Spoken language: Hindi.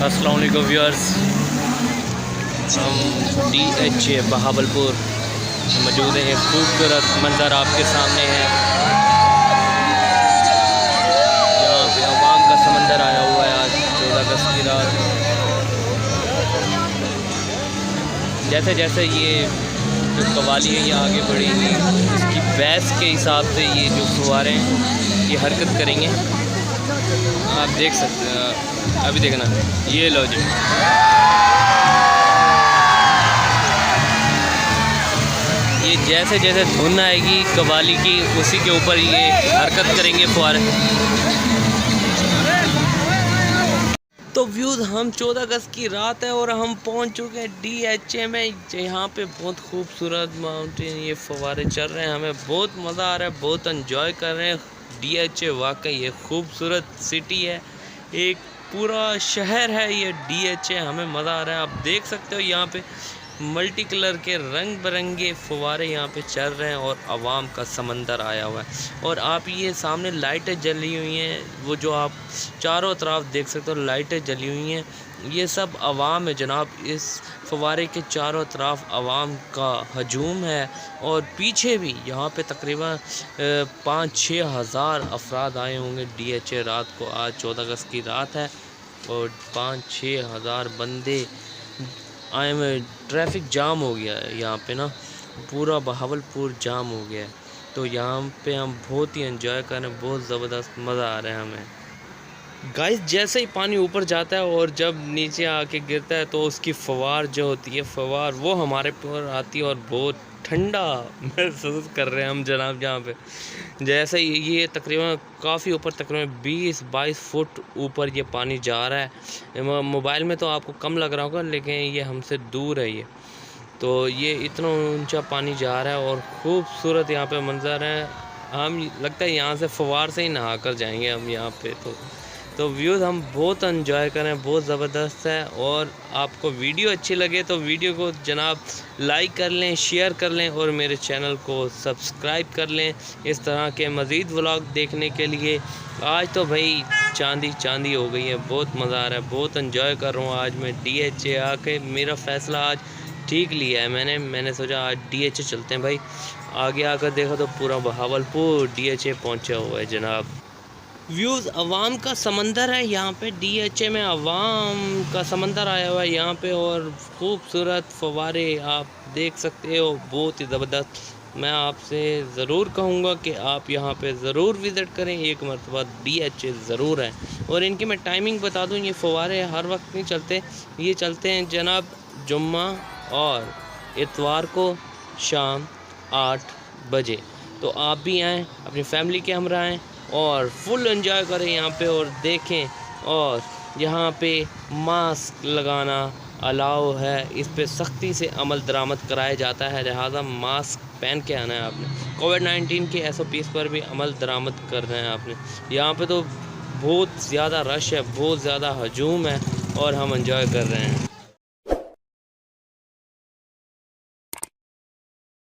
अस्सलाम वालेकुम व्यूअर्स, हम DHA बहावलपुर मौजूद हैं। खूबसूरत मंज़र आपके सामने है। यहाँ पे अवाम का समंदर आया हुआ है आज 14 अगस्त की रात। जैसे जैसे ये जो कवाली है ये आगे बढ़ेगी, इसकी बैस के हिसाब से ये जो फुवारे हैं ये हरकत करेंगे। आप देख सकते हैं, अभी देखना, ये लो जी। ये जैसे जैसे धुन आएगी कवाली की, उसी के ऊपर ये हरकत करेंगे फुवारे। तो व्यूज़, हम 14 अगस्त की रात है और हम पहुंच चुके हैं DHA में। यहाँ पे बहुत खूबसूरत माउंटेन, ये फवारे चल रहे हैं, हमें बहुत मज़ा आ रहा है, बहुत एंजॉय कर रहे हैं। DHA वाकई ये खूबसूरत सिटी है, एक पूरा शहर है ये DHA। हमें मज़ा आ रहा है। आप देख सकते हो यहाँ पे मल्टी कलर के रंग बिरंगे फुवारे यहाँ पे चल रहे हैं और आवाम का समंदर आया हुआ है। और आप ये सामने लाइटें जली हुई हैं, वो जो आप चारों तरफ देख सकते हो लाइटें जली हुई हैं, ये सब आवाम है जनाब। इस फवारे के चारों तरफ आवाम का हजूम है और पीछे भी यहाँ पे तकरीबन 5-6 हज़ार अफराद आए होंगे DHA रात को। आज 14 अगस्त की रात है और 5-6 हज़ार बंदे आए हुए। ट्रैफिक जाम हो गया है यहाँ पे ना, पूरा बहावलपुर जाम हो गया है। तो यहाँ पे हम बहुत ही एंजॉय कर रहे हैं, बहुत ज़बरदस्त मज़ा आ रहा है हमें। गाइस, जैसे ही पानी ऊपर जाता है और जब नीचे आके गिरता है तो उसकी फवार जो होती है, फवार वो हमारे ऊपर आती है और बहुत ठंडा महसूस कर रहे हैं हम जनाब। जहाँ पे जैसे ये तकरीबन काफ़ी ऊपर, तकरीबन 20-22 फुट ऊपर ये पानी जा रहा है। मोबाइल में तो आपको कम लग रहा होगा, लेकिन ये हमसे दूर है। ये तो ये इतना ऊंचा पानी जा रहा है और खूबसूरत यहाँ पे मंजर है। हम लगता है यहाँ से फवार से ही नहा कर जाएंगे हम यहाँ पे। तो व्यूज़ हम बहुत एंजॉय करें, बहुत ज़बरदस्त है। और आपको वीडियो अच्छी लगे तो वीडियो को जनाब लाइक कर लें, शेयर कर लें और मेरे चैनल को सब्सक्राइब कर लें इस तरह के मज़ीद व्लॉग देखने के लिए। आज तो भाई चांदी चांदी हो गई है, बहुत मज़ा आ रहा है, बहुत एंजॉय कर रहा हूँ आज मैं DHA आके। मेरा फ़ैसला आज ठीक लिया है मैंने सोचा आज DHA चलते हैं भाई। आगे आकर देखा तो पूरा बहावलपुर DHA पहुँचा हुआ है जनाब। व्यूज़, अवाम का समंदर है यहाँ पे DHA में, अवाम का समंदर आया हुआ है यहाँ पे और खूबसूरत फवारे आप देख सकते हो, बहुत ही ज़बरदस्त। मैं आपसे ज़रूर कहूँगा कि आप यहाँ पे ज़रूर विज़िट करें, एक मरतबा DHA ज़रूर है। और इनकी मैं टाइमिंग बता दूँ, ये फवारे हर वक्त नहीं चलते, ये चलते हैं जनाब जुम्मा और इतवार को शाम 8 बजे। तो आप भी आएँ, अपनी फैमिली के हमरा आएँ और फुल एंजॉय करें यहाँ पे और देखें। और यहाँ पे मास्क लगाना अलाउ है, इस पे सख्ती से अमल दरामद कराया जाता है, लिहाजा मास्क पहन के आना है आपने। कोविड-19 के SOPs पर भी अमल दरामद करना है आपने। यहाँ पे तो बहुत ज़्यादा रश है, बहुत ज़्यादा हजूम है और हम एंजॉय कर रहे हैं।